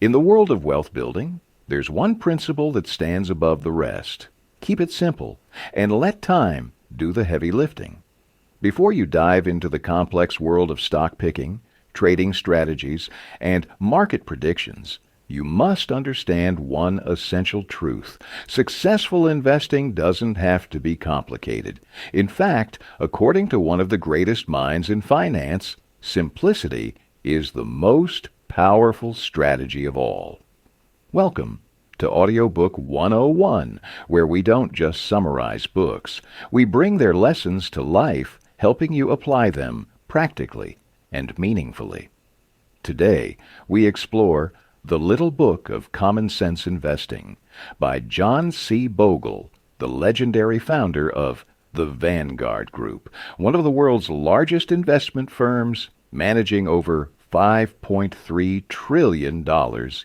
In the world of wealth building, there's one principle that stands above the rest. Keep it simple and let time do the heavy lifting. Before you dive into the complex world of stock picking, trading strategies, and market predictions, you must understand one essential truth. Successful investing doesn't have to be complicated. In fact, according to one of the greatest minds in finance, simplicity is the most powerful strategy of all. Welcome to Audiobook 101, where we don't just summarize books. We bring their lessons to life, helping you apply them practically and meaningfully. Today, we explore The Little Book of Common Sense Investing by John C. Bogle, the legendary founder of the Vanguard Group, one of the world's largest investment firms, managing over $5.3 trillion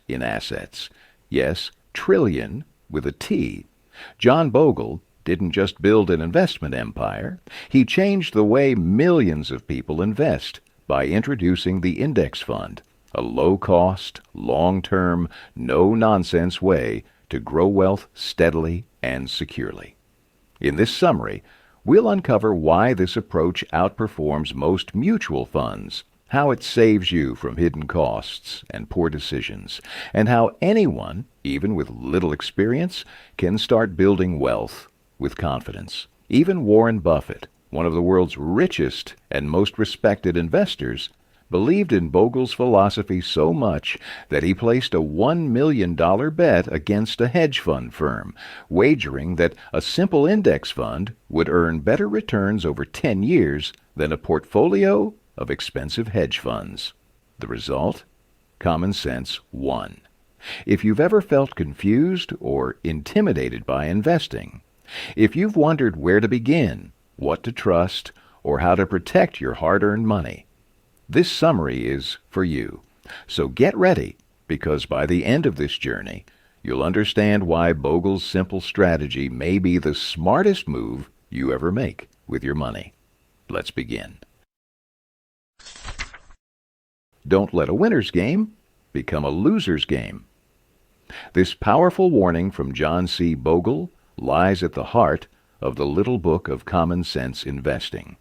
in assets. Yes, trillion with a T. John Bogle didn't just build an investment empire. He changed the way millions of people invest by introducing the index fund, a low-cost, long-term, no-nonsense way to grow wealth steadily and securely. In this summary, we'll uncover why this approach outperforms most mutual funds, how it saves you from hidden costs and poor decisions, and how anyone, even with little experience, can start building wealth with confidence. Even Warren Buffett, one of the world's richest and most respected investors, believed in Bogle's philosophy so much that he placed a $1 million bet against a hedge fund firm, wagering that a simple index fund would earn better returns over 10 years than a portfolio of expensive hedge funds. The result? Common sense won. If you've ever felt confused or intimidated by investing, if you've wondered where to begin, what to trust, or how to protect your hard-earned money, this summary is for you. So get ready, because by the end of this journey, you'll understand why Bogle's simple strategy may be the smartest move you ever make with your money. Let's begin. Don't let a winner's game become a loser's game. This powerful warning from John C. Bogle lies at the heart of the Little Book of Common Sense Investing.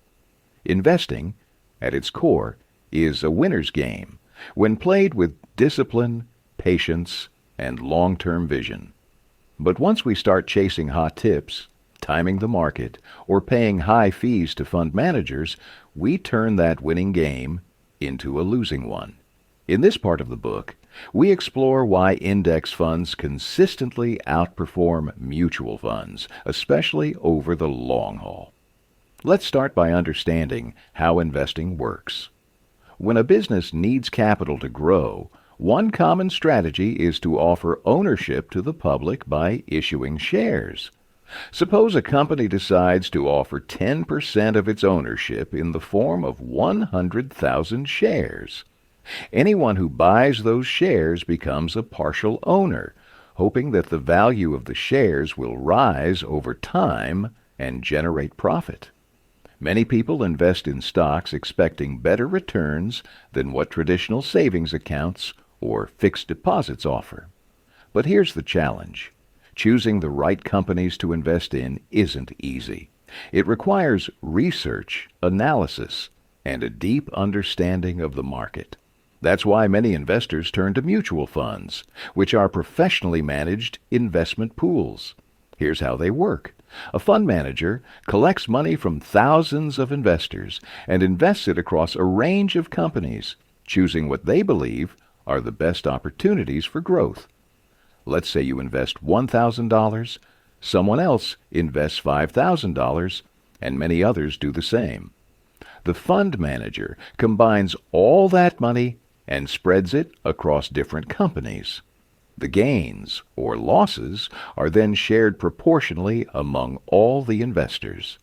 Investing, at its core, is a winner's game when played with discipline, patience, and long-term vision. But once we start chasing hot tips, timing the market, or paying high fees to fund managers, we turn that winning game into a losing one. In this part of the book, we explore why index funds consistently outperform mutual funds, especially over the long haul. Let's start by understanding how investing works. When a business needs capital to grow, one common strategy is to offer ownership to the public by issuing shares. Suppose a company decides to offer 10% of its ownership in the form of 100,000 shares. Anyone who buys those shares becomes a partial owner, hoping that the value of the shares will rise over time and generate profit. Many people invest in stocks expecting better returns than what traditional savings accounts or fixed deposits offer. But here's the challenge. Choosing the right companies to invest in isn't easy. It requires research, analysis, and a deep understanding of the market. That's why many investors turn to mutual funds, which are professionally managed investment pools. Here's how they work. A fund manager collects money from thousands of investors and invests it across a range of companies, choosing what they believe are the best opportunities for growth. Let's say you invest $1,000, someone else invests $5,000, and many others do the same. The fund manager combines all that money and spreads it across different companies. The gains, or losses, are then shared proportionally among all the investors.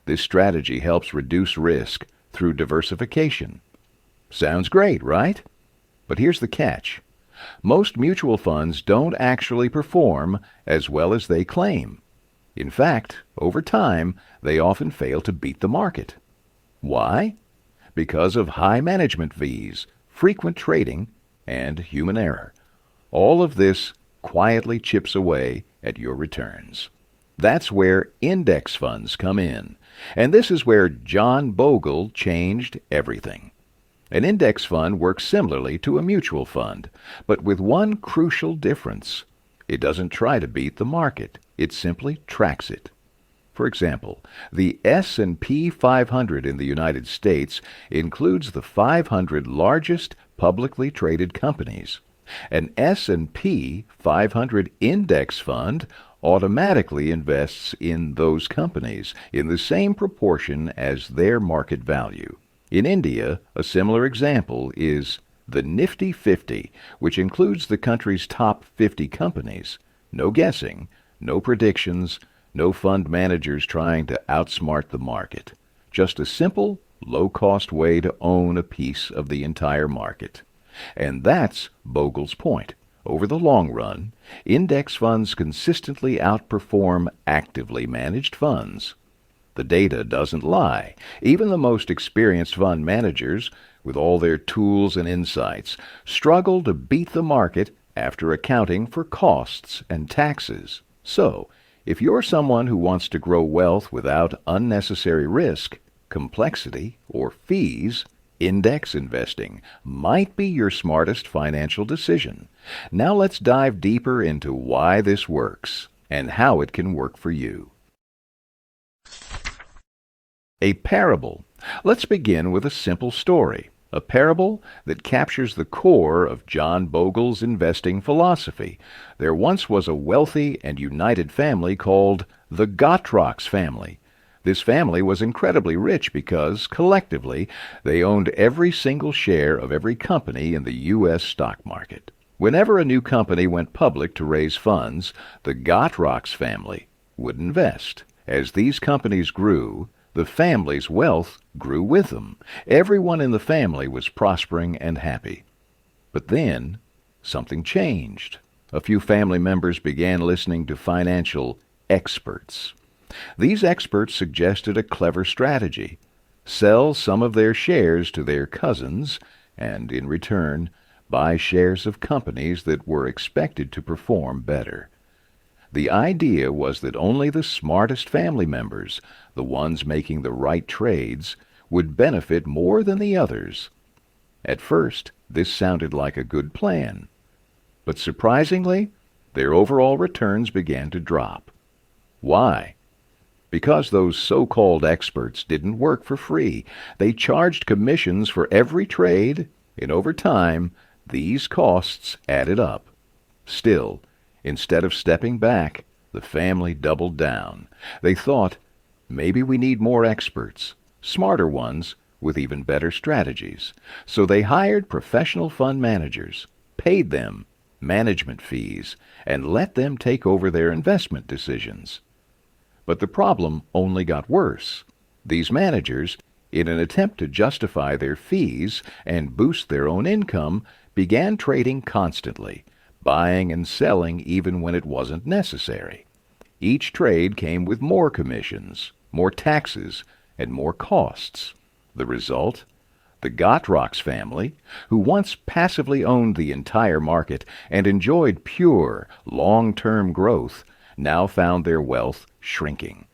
This strategy helps reduce risk through diversification. Sounds great, right? But here's the catch. Most mutual funds don't actually perform as well as they claim. In fact, over time, they often fail to beat the market. Why? Because of high management fees, frequent trading, and human error. All of this quietly chips away at your returns. That's where index funds come in. And this is where John Bogle changed everything. An index fund works similarly to a mutual fund, but with one crucial difference. It doesn't try to beat the market. It simply tracks it. For example, the S&P 500 in the United States includes the 500 largest publicly traded companies. An S&P 500 index fund automatically invests in those companies in the same proportion as their market value. In India, a similar example is the Nifty 50, which includes the country's top 50 companies. No guessing, no predictions, no fund managers trying to outsmart the market. Just a simple, low-cost way to own a piece of the entire market. And that's Bogle's point. Over the long run, index funds consistently outperform actively managed funds. The data doesn't lie. Even the most experienced fund managers, with all their tools and insights, struggle to beat the market after accounting for costs and taxes. So, if you're someone who wants to grow wealth without unnecessary risk, complexity, or fees, index investing might be your smartest financial decision. Now let's dive deeper into why this works and how it can work for you. A parable. Let's begin with a simple story. A parable that captures the core of John Bogle's investing philosophy. There once was a wealthy and united family called the Gottrox family. This family was incredibly rich because, collectively, they owned every single share of every company in the U.S. stock market. Whenever a new company went public to raise funds, the Gottrox family would invest. As these companies grew, the family's wealth grew with them. Everyone in the family was prospering and happy. But then, something changed. A few family members began listening to financial experts. These experts suggested a clever strategy. Sell some of their shares to their cousins, and in return, buy shares of companies that were expected to perform better. The idea was that only the smartest family members, the ones making the right trades, would benefit more than the others. At first, this sounded like a good plan. But surprisingly, their overall returns began to drop. Why? Because those so-called experts didn't work for free. They charged commissions for every trade, and over time, these costs added up. Still, instead of stepping back, the family doubled down. They thought, maybe we need more experts, smarter ones with even better strategies. So they hired professional fund managers, paid them management fees, and let them take over their investment decisions. But the problem only got worse. These managers, in an attempt to justify their fees and boost their own income, began trading constantly, buying and selling even when it wasn't necessary. Each trade came with more commissions, more taxes, and more costs. The result? The Gottrox family, who once passively owned the entire market and enjoyed pure, long-term growth, now found their wealth shrinking.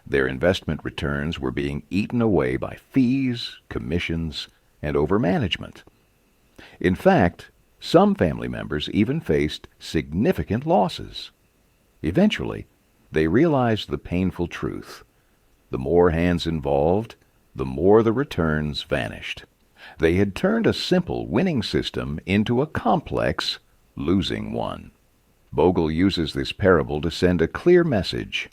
Their investment returns were being eaten away by fees, commissions, and overmanagement. In fact, some family members even faced significant losses. Eventually, they realized the painful truth. The more hands involved, the more the returns vanished. They had turned a simple winning system into a complex losing one. Bogle uses this parable to send a clear message.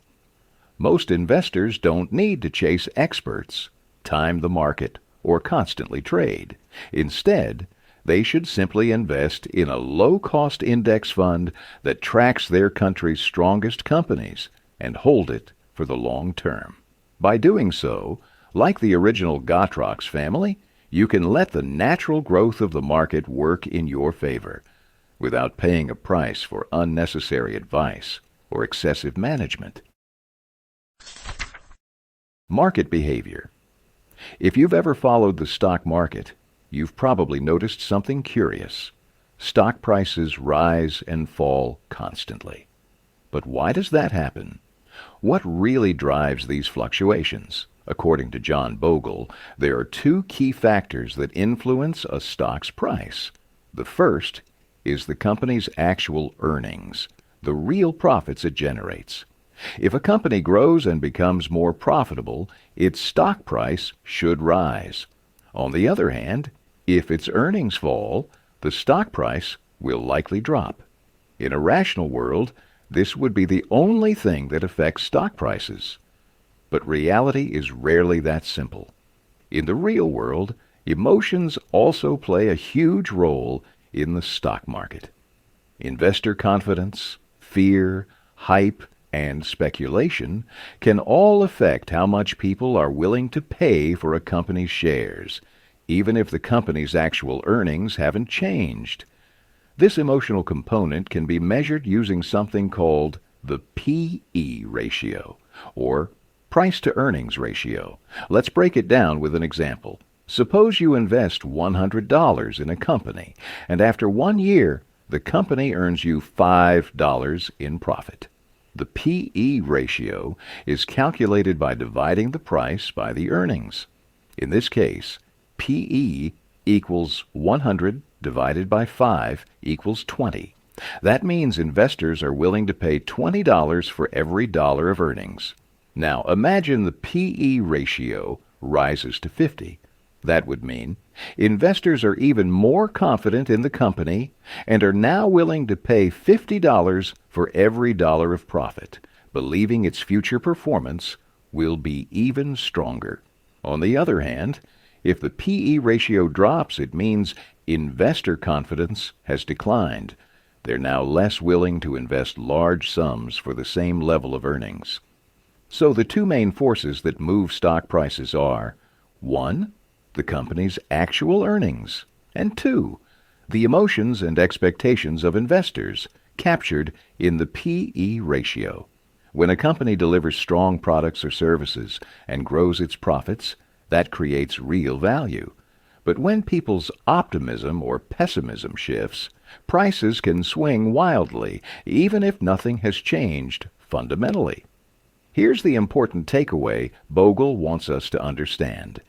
Most investors don't need to chase experts, time the market, or constantly trade. Instead, they should simply invest in a low-cost index fund that tracks their country's strongest companies and hold it for the long term. By doing so, like the original Gottrox family, you can let the natural growth of the market work in your favor, without paying a price for unnecessary advice or excessive management. Market behavior. If you've ever followed the stock market, you've probably noticed something curious. stock prices rise and fall constantly. But why does that happen? What really drives these fluctuations? According to John Bogle, there are two key factors that influence a stock's price. The first is the company's actual earnings, the real profits it generates. If a company grows and becomes more profitable, its stock price should rise. On the other hand, if its earnings fall, the stock price will likely drop. In a rational world, this would be the only thing that affects stock prices. But reality is rarely that simple. In the real world, emotions also play a huge role in the stock market. Investor confidence, fear, hype, and speculation can all affect how much people are willing to pay for a company's shares, even if the company's actual earnings haven't changed. This emotional component can be measured using something called the P/E ratio, or price-to-earnings ratio. Let's break it down with an example. Suppose you invest $100 in a company, and after 1 year, the company earns you $5 in profit. The P/E ratio is calculated by dividing the price by the earnings. In this case, P/E equals 100 divided by 5 equals 20. That means investors are willing to pay $20 for every dollar of earnings. Now imagine the P/E ratio rises to 50. That would mean investors are even more confident in the company and are now willing to pay $50 for every dollar of profit, believing its future performance will be even stronger. On the other hand, if the P/E ratio drops, it means investor confidence has declined. They're now less willing to invest large sums for the same level of earnings. So the two main forces that move stock prices are 1. The company's actual earnings, and 2. The emotions and expectations of investors, captured in the P/E ratio. When a company delivers strong products or services and grows its profits, that creates real value. But when people's optimism or pessimism shifts, prices can swing wildly, even if nothing has changed fundamentally. Here's the important takeaway Bogle wants us to understand.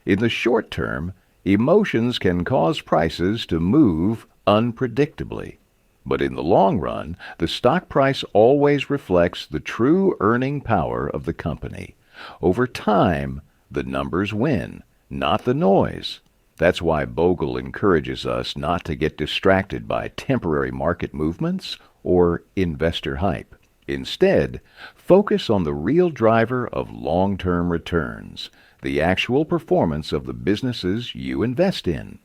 In the short term, emotions can cause prices to move unpredictably. But in the long run, the stock price always reflects the true earning power of the company. Over time, the numbers win, not the noise. That's why Bogle encourages us not to get distracted by temporary market movements or investor hype. Instead, focus on the real driver of long-term returns, the actual performance of the businesses you invest in.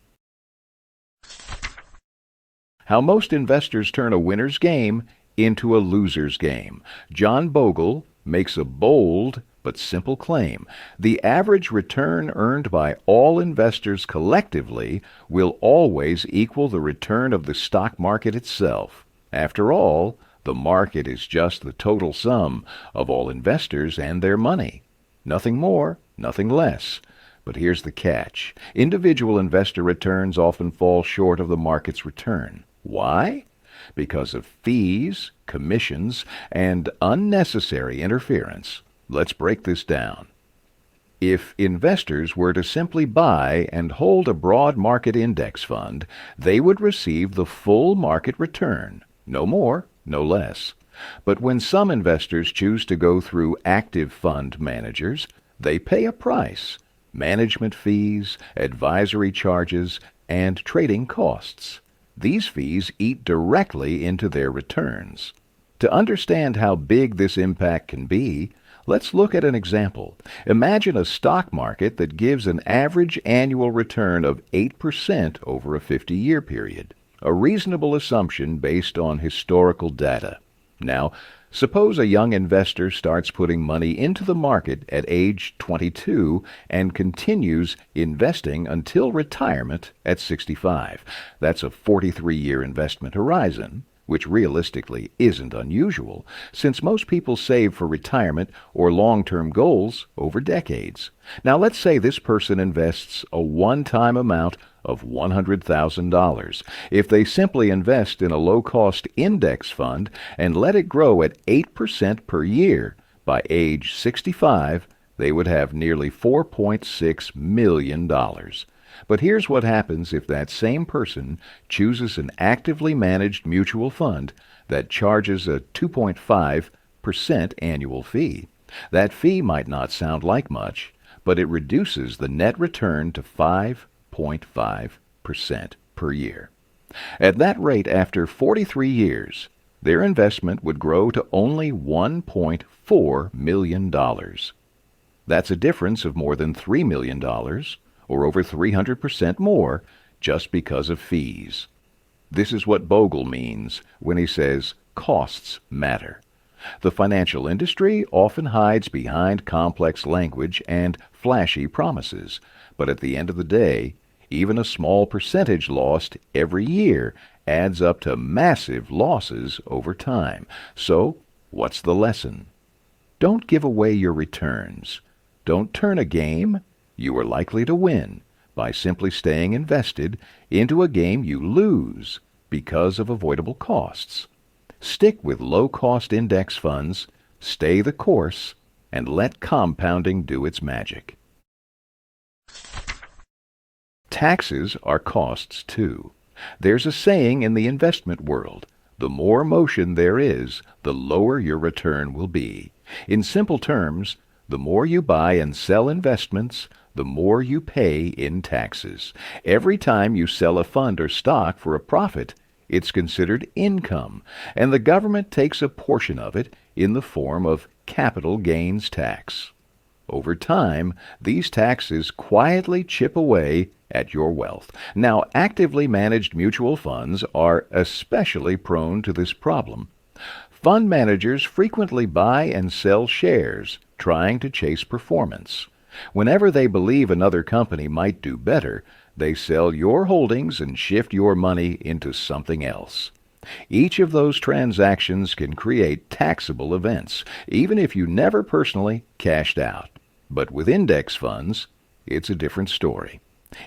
How most investors turn a winner's game into a loser's game. John Bogle makes a bold but simple claim. The average return earned by all investors collectively will always equal the return of the stock market itself. After all, the market is just the total sum of all investors and their money. Nothing more, nothing less. But here's the catch. Individual investor returns often fall short of the market's return. Why? Because of fees, commissions, and unnecessary interference. Let's break this down. If investors were to simply buy and hold a broad market index fund, they would receive the full market return. No more, no less. But when some investors choose to go through active fund managers, they pay a price: management fees, advisory charges, and trading costs. These fees eat directly into their returns. To understand how big this impact can be, let's look at an example. Imagine a stock market that gives an average annual return of 8% over a 50-year period, a reasonable assumption based on historical data. Now, suppose a young investor starts putting money into the market at age 22 and continues investing until retirement at 65. That's a 43-year investment horizon, which realistically isn't unusual, since most people save for retirement or long-term goals over decades. Now let's say this person invests a one-time amount of $100,000. If they simply invest in a low-cost index fund and let it grow at 8% per year, by age 65, they would have nearly $4.6 million. But here's what happens if that same person chooses an actively managed mutual fund that charges a 2.5% annual fee. That fee might not sound like much, but it reduces the net return to 5.5% per year. At that rate, after 43 years, their investment would grow to only $1.4 million. That's a difference of more than $3 million, or over 300% more, just because of fees. This is what Bogle means when he says costs matter. The financial industry often hides behind complex language and flashy promises, but at the end of the day, even a small percentage lost every year adds up to massive losses over time. So, what's the lesson? Don't give away your returns. Don't turn a game you are likely to win by simply staying invested into a game you lose because of avoidable costs. Stick with low-cost index funds, stay the course, and let compounding do its magic. Taxes are costs too. There's a saying in the investment world, the more motion there is, the lower your return will be. In simple terms, the more you buy and sell investments, the more you pay in taxes. Every time you sell a fund or stock for a profit, it's considered income, and the government takes a portion of it in the form of capital gains tax. Over time, these taxes quietly chip away at your wealth. Now, actively managed mutual funds are especially prone to this problem. Fund managers frequently buy and sell shares, trying to chase performance. Whenever they believe another company might do better, they sell your holdings and shift your money into something else. Each of those transactions can create taxable events, even if you never personally cashed out. But with index funds, it's a different story.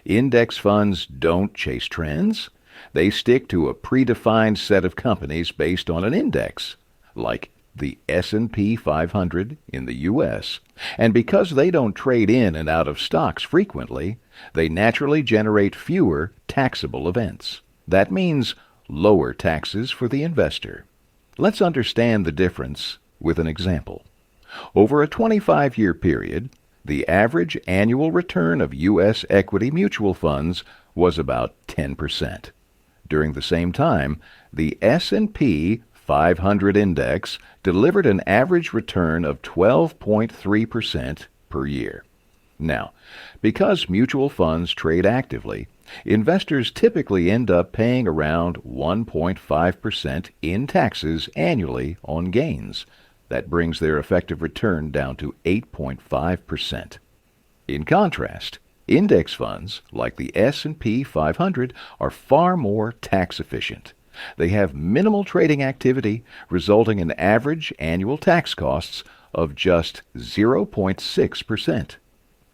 Index funds don't chase trends. They stick to a predefined set of companies based on an index, like the S&P 500 in the U.S. And because they don't trade in and out of stocks frequently, they naturally generate fewer taxable events. That means lower taxes for the investor. Let's understand the difference with an example. Over a 25-year period, the average annual return of U.S. equity mutual funds was about 10%. During the same time, the S&P 500 index delivered an average return of 12.3% per year. Now, because mutual funds trade actively, investors typically end up paying around 1.5% in taxes annually on gains. That brings their effective return down to 8.5%. In contrast, index funds, like the S&P 500, are far more tax efficient. They have minimal trading activity, resulting in average annual tax costs of just 0.6%.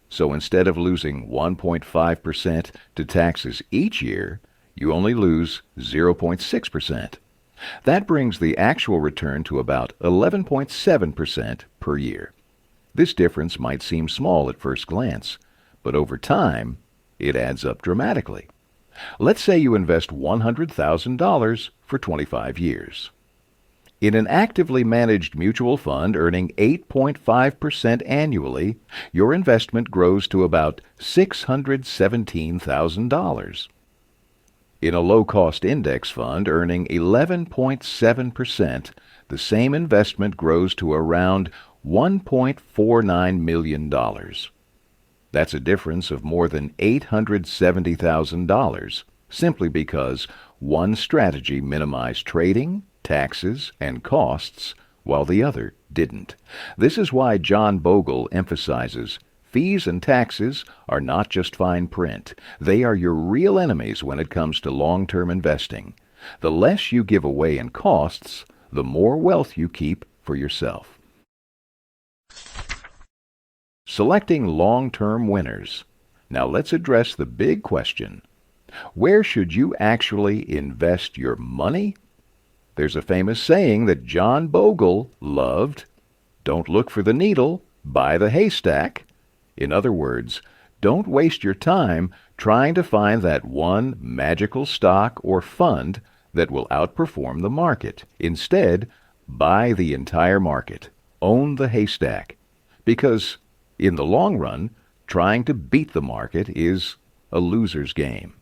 So instead of losing 1.5% to taxes each year, you only lose 0.6%. That brings the actual return to about 11.7% per year. This difference might seem small at first glance, but over time, it adds up dramatically. Let's say you invest $100,000 for 25 years. In an actively managed mutual fund earning 8.5% annually, your investment grows to about $617,000. In a low-cost index fund earning 11.7%, the same investment grows to around $1.49 million. That's a difference of more than $870,000, simply because one strategy minimized trading, taxes, and costs, while the other didn't. This is why John Bogle emphasizes fees and taxes are not just fine print. They are your real enemies when it comes to long-term investing. The less you give away in costs, the more wealth you keep for yourself. Selecting long-term winners. Now let's address the big question. Where should you actually invest your money? There's a famous saying that John Bogle loved. Don't look for the needle, buy the haystack. In other words, don't waste your time trying to find that one magical stock or fund that will outperform the market. Instead, buy the entire market. Own the haystack. Because in the long run, trying to beat the market is a loser's game.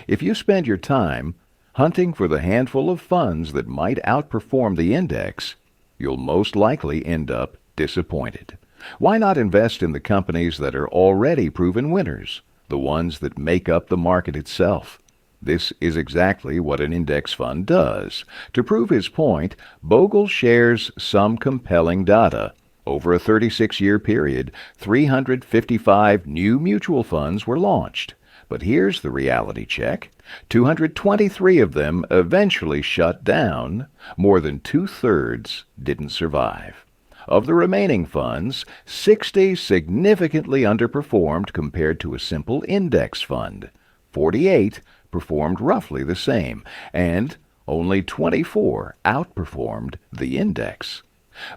If you spend your time hunting for the handful of funds that might outperform the index, you'll most likely end up disappointed. Why not invest in the companies that are already proven winners, the ones that make up the market itself? This is exactly what an index fund does. To prove his point, Bogle shares some compelling data. Over a 36-year period, 355 new mutual funds were launched. But here's the reality check. 223 of them eventually shut down. More than two-thirds didn't survive. Of the remaining funds, 60 significantly underperformed compared to a simple index fund. 48 performed roughly the same, and only 24 outperformed the index.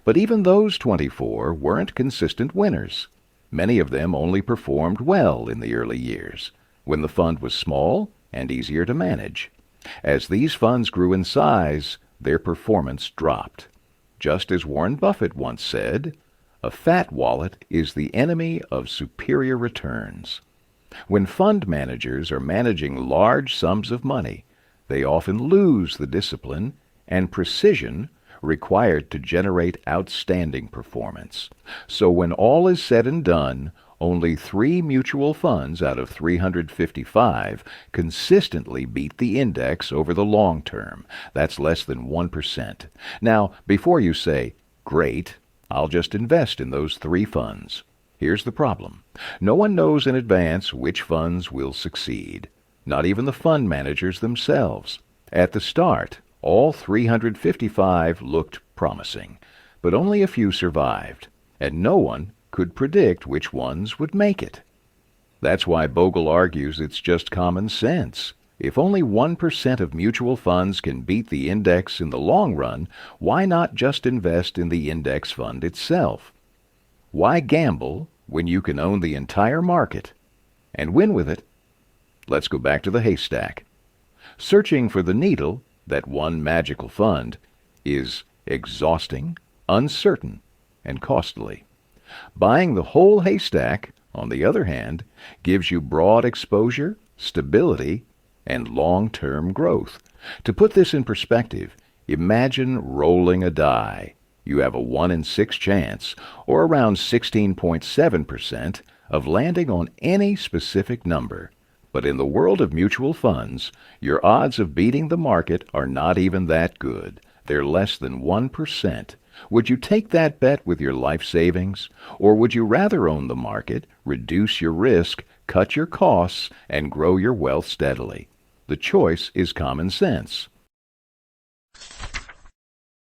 But even those 24 weren't consistent winners. Many of them only performed well in the early years, when the fund was small and easier to manage. As these funds grew in size, their performance dropped. Just as Warren Buffett once said, a fat wallet is the enemy of superior returns. When fund managers are managing large sums of money, they often lose the discipline and precision required to generate outstanding performance. So when all is said and done, only 3 mutual funds out of 355 consistently beat the index over the long term. That's less than 1%. Now, before you say, great, I'll just invest in those 3 funds. Here's the problem. No one knows in advance which funds will succeed. Not even the fund managers themselves. At the start, all 355 looked promising, but only a few survived, and no one could predict which ones would make it. That's why Bogle argues it's just common sense. If only 1% of mutual funds can beat the index in the long run, why not just invest in the index fund itself? Why gamble when you can own the entire market and win with it? Let's go back to the haystack. Searching for the needle, that one magical fund, is exhausting, uncertain, and costly. Buying the whole haystack, on the other hand, gives you broad exposure, stability, and long-term growth. To put this in perspective, imagine rolling a die. You have a 1 in 6 chance, or around 16.7%, of landing on any specific number. But in the world of mutual funds, your odds of beating the market are not even that good. They're less than 1%. Would you take that bet with your life savings? Or would you rather own the market, reduce your risk, cut your costs, and grow your wealth steadily? The choice is common sense.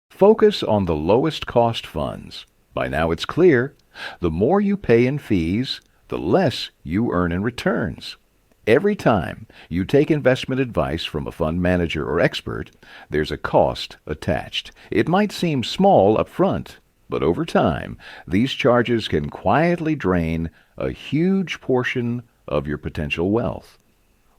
Focus on the lowest cost funds. By now it's clear, the more you pay in fees, the less you earn in returns. Every time you take investment advice from a fund manager or expert, there's a cost attached. It might seem small up front, but over time, these charges can quietly drain a huge portion of your potential wealth.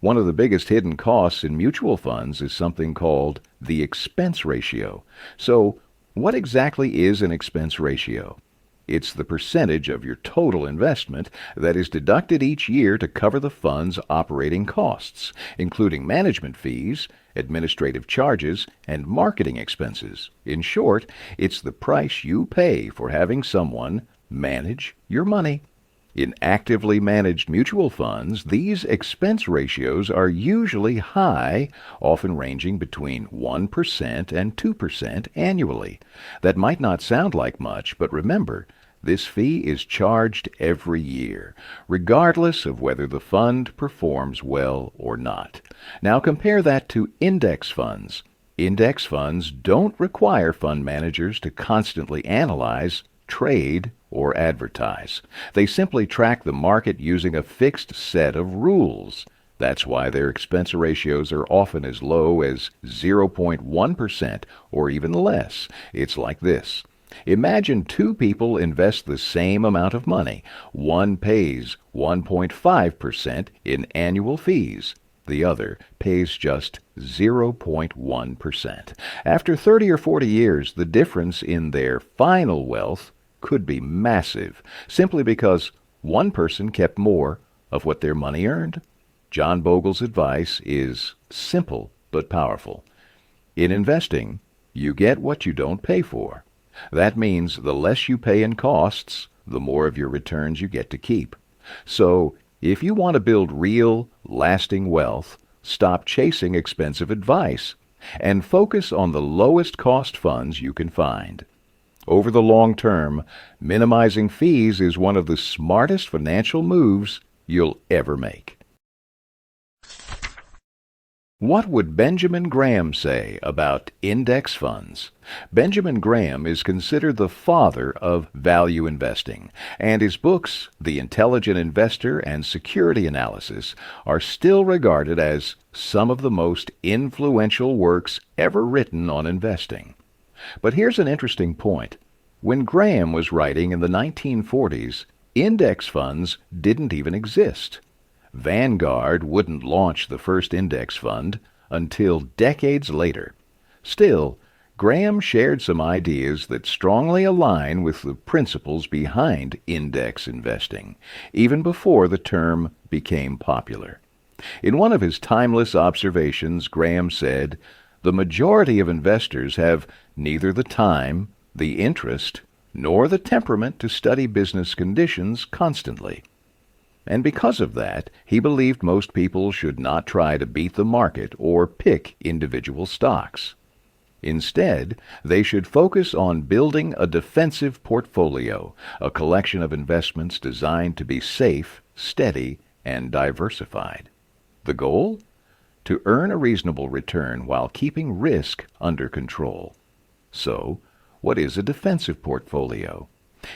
One of the biggest hidden costs in mutual funds is something called the expense ratio. So, what exactly is an expense ratio? It's the percentage of your total investment that is deducted each year to cover the fund's operating costs, including management fees, administrative charges, and marketing expenses. In short, it's the price you pay for having someone manage your money. In actively managed mutual funds, these expense ratios are usually high, often ranging between 1% and 2% annually. That might not sound like much, but remember, This fee is charged every year, regardless of whether the fund performs well or not. Now compare that to index funds. Index funds don't require fund managers to constantly analyze, trade, or advertise. They simply track the market using a fixed set of rules. That's why their expense ratios are often as low as 0.1% or even less. It's like this. Imagine two people invest the same amount of money. One pays 1.5% in annual fees. The other pays just 0.1%. After 30 or 40 years, the difference in their final wealth could be massive, simply because one person kept more of what their money earned. John Bogle's advice is simple but powerful. In investing, you get what you don't pay for. That means the less you pay in costs, the more of your returns you get to keep. So, if you want to build real, lasting wealth, stop chasing expensive advice and focus on the lowest cost funds you can find. Over the long term, minimizing fees is one of the smartest financial moves you'll ever make. What would Benjamin Graham say about index funds? Benjamin Graham is considered the father of value investing, and his books, The Intelligent Investor and Security Analysis, are still regarded as some of the most influential works ever written on investing. But here's an interesting point. When Graham was writing in the 1940s, index funds didn't even exist. Vanguard wouldn't launch the first index fund until decades later. Still, Graham shared some ideas that strongly align with the principles behind index investing, even before the term became popular. In one of his timeless observations, Graham said, "The majority of investors have neither the time, the interest, nor the temperament to study business conditions constantly." And because of that, he believed most people should not try to beat the market or pick individual stocks. Instead, they should focus on building a defensive portfolio, a collection of investments designed to be safe, steady, and diversified. The goal? To earn a reasonable return while keeping risk under control. So, what is a defensive portfolio?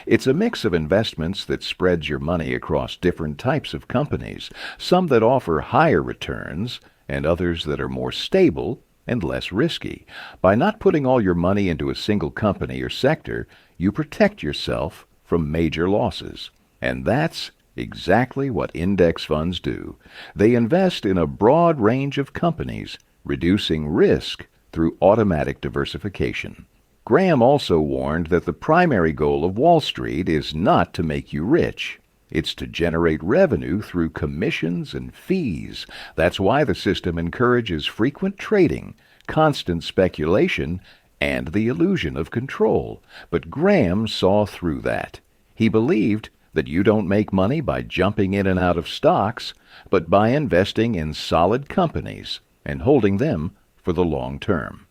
It's a mix of investments that spreads your money across different types of companies, some that offer higher returns and others that are more stable and less risky. By not putting all your money into a single company or sector, you protect yourself from major losses. And that's exactly what index funds do. They invest in a broad range of companies, reducing risk through automatic diversification. Graham also warned that the primary goal of Wall Street is not to make you rich. It's to generate revenue through commissions and fees. That's why the system encourages frequent trading, constant speculation, and the illusion of control. But Graham saw through that. He believed that you don't make money by jumping in and out of stocks, but by investing in solid companies and holding them for the long term.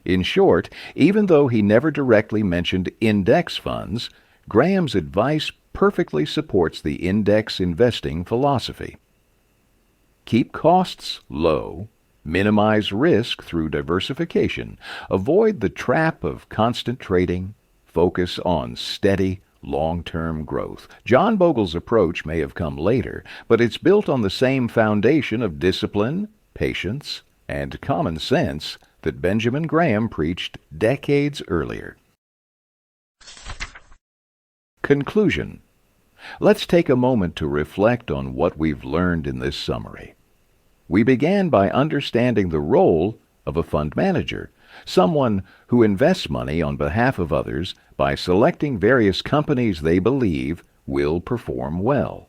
In short, even though he never directly mentioned index funds, Graham's advice perfectly supports the index investing philosophy. Keep costs low, minimize risk through diversification, avoid the trap of constant trading, focus on steady, long-term growth. John Bogle's approach may have come later, but it's built on the same foundation of discipline, patience, and common sense that Benjamin Graham preached decades earlier. Conclusion. Let's take a moment to reflect on what we've learned in this summary. We began by understanding the role of a fund manager, someone who invests money on behalf of others by selecting various companies they believe will perform well.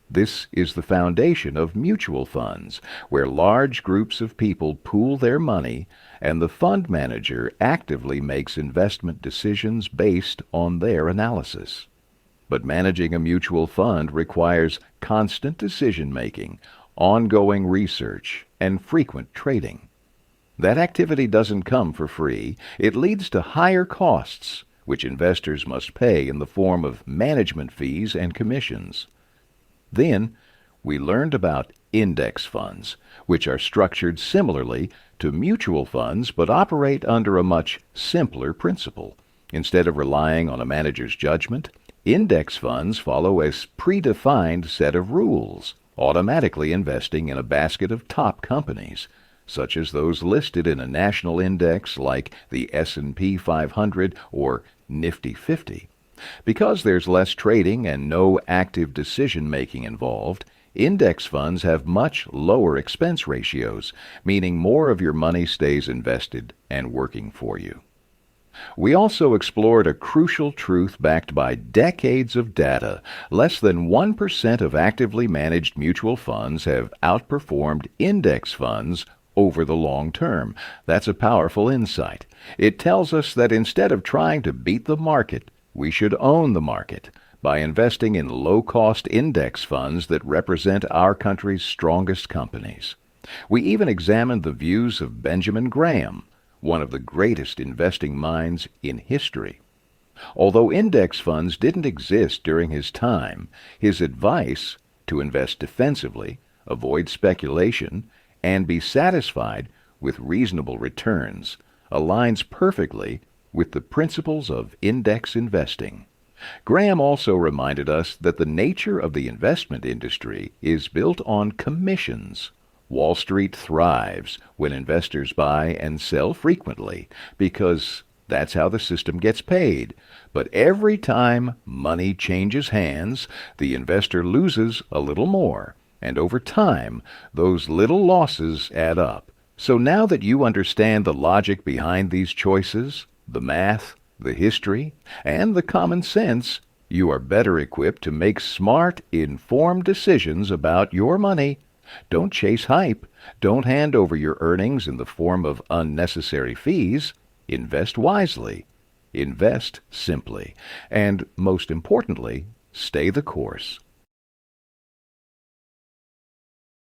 This is the foundation of mutual funds, where large groups of people pool their money and the fund manager actively makes investment decisions based on their analysis. But managing a mutual fund requires constant decision-making, ongoing research, and frequent trading. That activity doesn't come for free. It leads to higher costs, which investors must pay in the form of management fees and commissions. Then, we learned about index funds, which are structured similarly to mutual funds but operate under a much simpler principle. Instead of relying on a manager's judgment, index funds follow a predefined set of rules, automatically investing in a basket of top companies, such as those listed in a national index like the S&P 500 or Nifty 50. Because there's less trading and no active decision-making involved, index funds have much lower expense ratios, meaning more of your money stays invested and working for you. We also explored a crucial truth backed by decades of data. Less than 1% of actively managed mutual funds have outperformed index funds over the long term. That's a powerful insight. It tells us that instead of trying to beat the market, we should own the market by investing in low-cost index funds that represent our country's strongest companies. We even examined the views of Benjamin Graham, one of the greatest investing minds in history. Although index funds didn't exist during his time, his advice to invest defensively, avoid speculation, and be satisfied with reasonable returns aligns perfectly with the principles of index investing. Graham also reminded us that the nature of the investment industry is built on commissions. Wall Street thrives when investors buy and sell frequently because that's how the system gets paid. But every time money changes hands, the investor loses a little more, and over time, those little losses add up. So now that you understand the logic behind these choices, the math, the history, and the common sense, you are better equipped to make smart, informed decisions about your money. Don't chase hype. Don't hand over your earnings in the form of unnecessary fees. Invest wisely. Invest simply. And most importantly, stay the course.